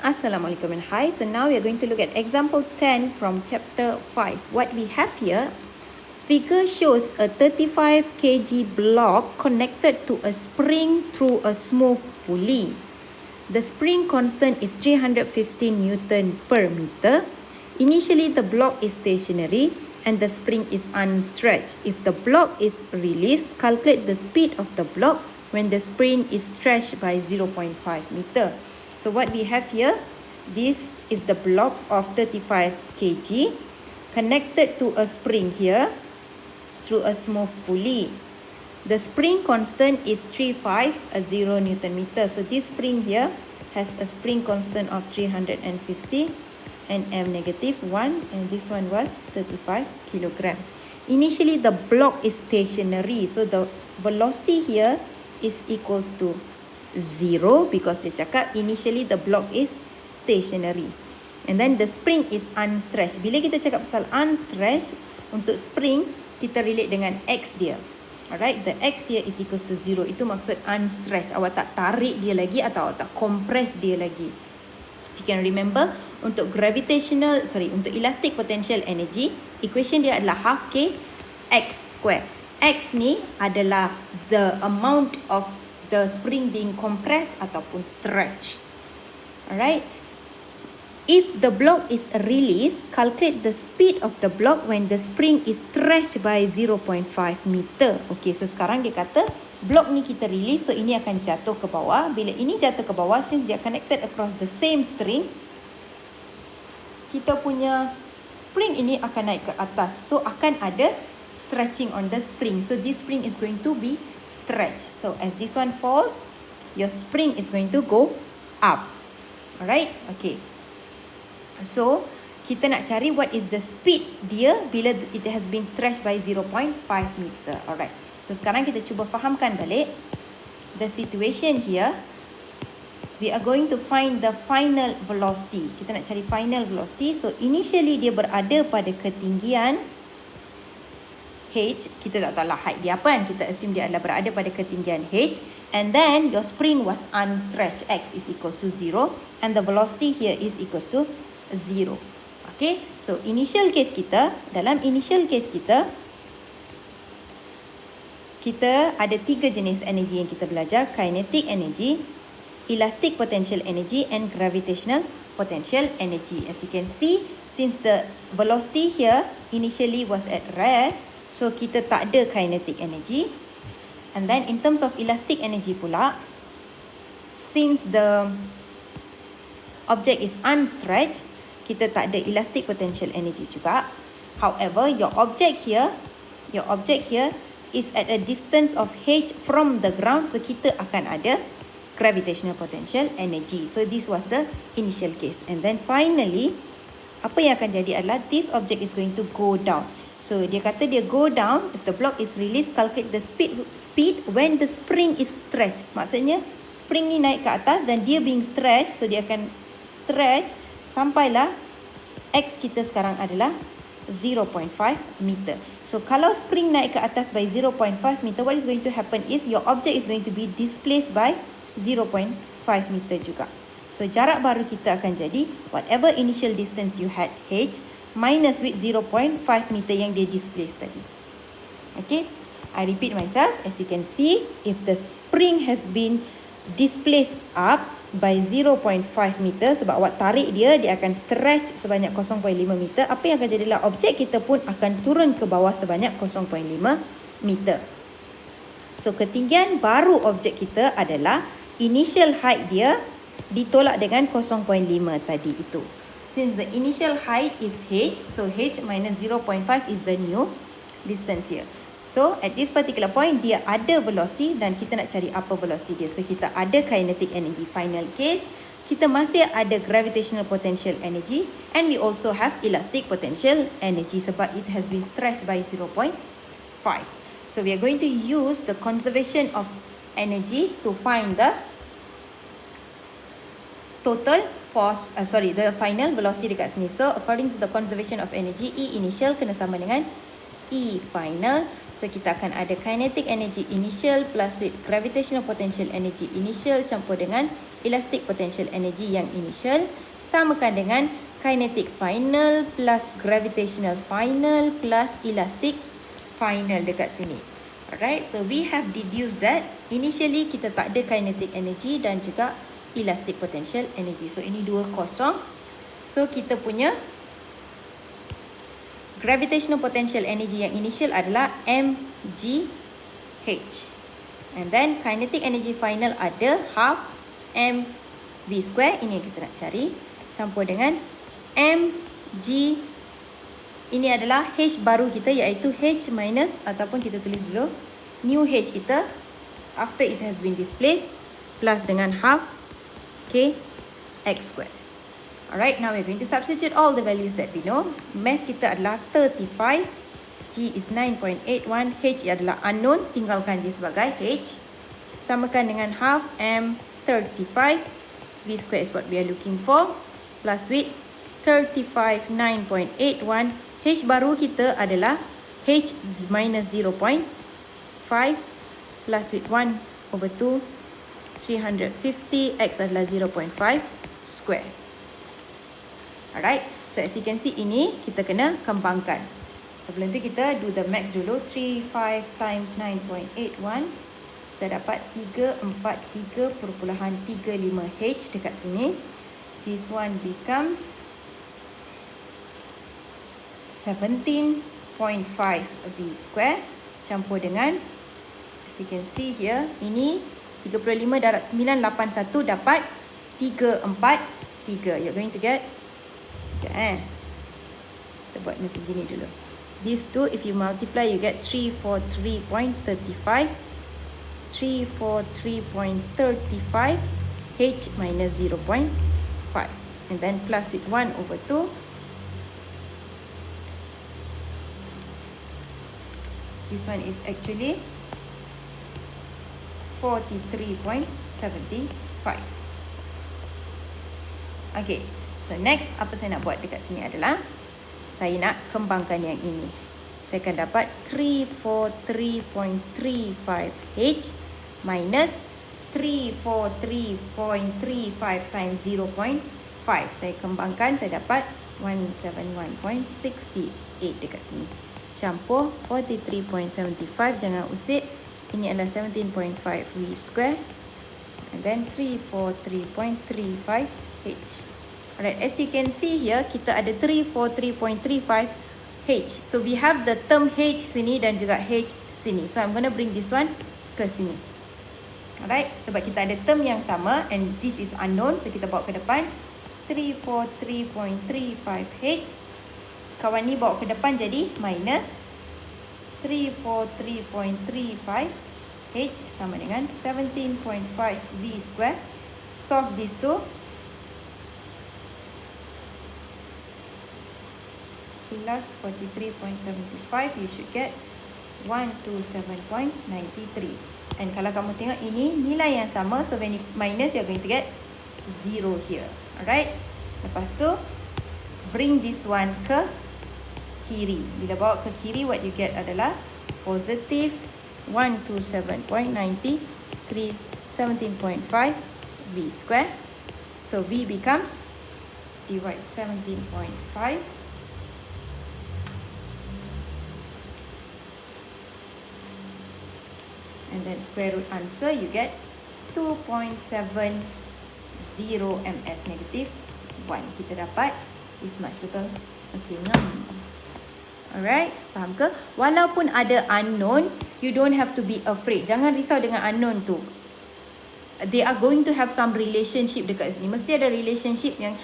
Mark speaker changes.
Speaker 1: Assalamualaikum and hi. So now we are going to look at example 10 from chapter 5. What we have here, figure shows a 35 kg block connected to a spring through a smooth pulley. The spring constant is 315 Newton per meter. Initially the block is stationary and the spring is unstretched. If the block is released, calculate the speed of the block when the spring is stretched by 0.5 meter. So what we have here, this is the block of 35 kg connected to a spring here through a smooth pulley. The spring constant is 350 Newton meter. So this spring here has a spring constant of 350 and m negative 1, and this one was 35 kilogram. Initially the block is stationary, so the velocity here is equals to 0 because dia cakap initially the block is stationary. And then the spring is unstretched. Bila kita cakap pasal unstretched, untuk spring kita relate dengan X dia. Alright, the X here is equals to 0. Itu maksud unstretched. Awak tak tarik dia lagi atau awak tak compress dia lagi. If you can remember, untuk untuk elastic potential energy, equation dia adalah half K X square. X ni adalah the amount of the spring being compressed ataupun stretched. Alright. If the block is released, calculate the speed of the block when the spring is stretched by 0.5 meter. Okay, so sekarang dia kata block ni kita release, so ini akan jatuh ke bawah. Bila ini jatuh ke bawah, since they are connected across the same string, kita punya spring ini akan naik ke atas. So akan ada stretching on the spring. So this spring is going to be stretched. So as this one falls, your spring is going to go up. Alright, okay. So kita nak cari what is the speed dia bila it has been stretched by 0.5 meter. Alright. So sekarang kita cuba fahamkan balik the situation here. We are going to find the final velocity. Kita nak cari final velocity. So initially dia berada pada ketinggian H. Kita tak tahu lah height dia apa kan. Kita assume dia adalah berada pada ketinggian H. And then your spring was unstretched. X is equals to 0. And the velocity here is equals to 0. Okay. So initial case kita, dalam initial case kita ada 3 jenis energy yang kita belajar. Kinetic energy, elastic potential energy and gravitational potential energy. As you can see, since the velocity here initially was at rest, so kita tak ada kinetic energy. And then in terms of elastic energy pula, since the object is unstretched, kita tak ada elastic potential energy juga. However, your object here is at a distance of h from the ground, so kita akan ada gravitational potential energy. So this was the initial case. And then finally, apa yang akan jadi adalah this object is going to go down. So dia kata dia go down, if the block is released, calculate the speed when the spring is stretched. Maksudnya spring ni naik ke atas dan dia being stretched, so dia akan stretch sampailah X kita sekarang adalah 0.5 meter. So kalau spring naik ke atas by 0.5 meter, what is going to happen is your object is going to be displaced by 0.5 meter juga. So jarak baru kita akan jadi whatever initial distance you had H minus with 0.5 meter yang dia displace tadi. Okay, I repeat myself. As you can see, if the spring has been displaced up by 0.5 meter, sebab awak tarik dia akan stretch sebanyak 0.5 meter, apa yang akan jadilah objek kita pun akan turun ke bawah sebanyak 0.5 meter. So ketinggian baru objek kita adalah initial height dia ditolak dengan 0.5 tadi itu. Since the initial height is h, so h minus 0.5 is the new distance here. So at this particular point, dia ada velocity dan kita nak cari apa velocity dia. So kita ada kinetic energy. Final case, kita masih ada gravitational potential energy and we also have elastic potential energy sebab it has been stretched by 0.5. So we are going to use the conservation of energy to find the total force, the final velocity dekat sini. So according to the conservation of energy, E initial kena sama dengan E final. So kita akan ada kinetic energy initial plus with gravitational potential energy initial campur dengan elastic potential energy yang initial, samakan dengan kinetic final plus gravitational final plus elastic final dekat sini. Alright, so we have deduced that initially kita tak ada kinetic energy dan juga elastic potential energy. So ini dua kosong. So kita punya gravitational potential energy yang initial adalah mgh. And then kinetic energy final ada half mv square. Ini yang kita nak cari. Campur dengan mg. Ini adalah h baru kita, iaitu h minus, ataupun kita tulis dulu new h kita after it has been displaced, plus dengan half k x squared. Alright, now we're going to substitute all the values that we know. Mass kita adalah 35, G is 9.81, H adalah unknown, tinggalkan dia sebagai H. Samakan dengan half M35, V square is what we are looking for, plus with 35, 9.81, H baru kita adalah H minus 0.5, plus with 1/2, 350, X adalah 0.5 square. Alright, so as you can see, ini kita kena kembangkan. Sebelum tu kita do the max dulu. 35 times 9.81, kita dapat 343.35H dekat sini. This one becomes 17.5 V square campur dengan, as you can see here, ini 35 darab 981 dapat 343. You're going to get, kita buat macam gini dulu. These two, if you multiply, you get 343.35. 343.35 H minus 0.5. And then plus with 1/2. This one is actually 43.75. Okay, so next apa saya nak buat dekat sini adalah saya nak kembangkan yang ini. Saya akan dapat 343.35H minus 343.35 times 0.5. Saya kembangkan, saya dapat 171.68 dekat sini. Campur 43.75, jangan usik. Ini adalah 17.5 V square. And then 343.35H. Alright, as you can see here, kita ada 343.35H. So we have the term H sini dan juga H sini. So I'm going to bring this one ke sini. Alright, sebab kita ada term yang sama and this is unknown. So kita bawa ke depan. 343.35H. Kawan ni bawa ke depan jadi minus 343.35H sama dengan 17.5 V square. Solve these two. Plus 43.75, you should get 127.93. And kalau kamu tengok ini nilai yang sama, so when you minus, you're going to get 0 here. Alright. Lepas tu bring this one ke kiri. Bila bawa ke kiri, what you get adalah positive 127.93, 17.5 V square. So V becomes divide 17.5. And then square root answer, you get 2.70 ms negative 1. Kita dapat this much, betul? Okay, alright, faham ke? Walaupun ada unknown, you don't have to be afraid. Jangan risau dengan unknown tu. They are going to have some relationship dekat sini. Mesti ada relationship yang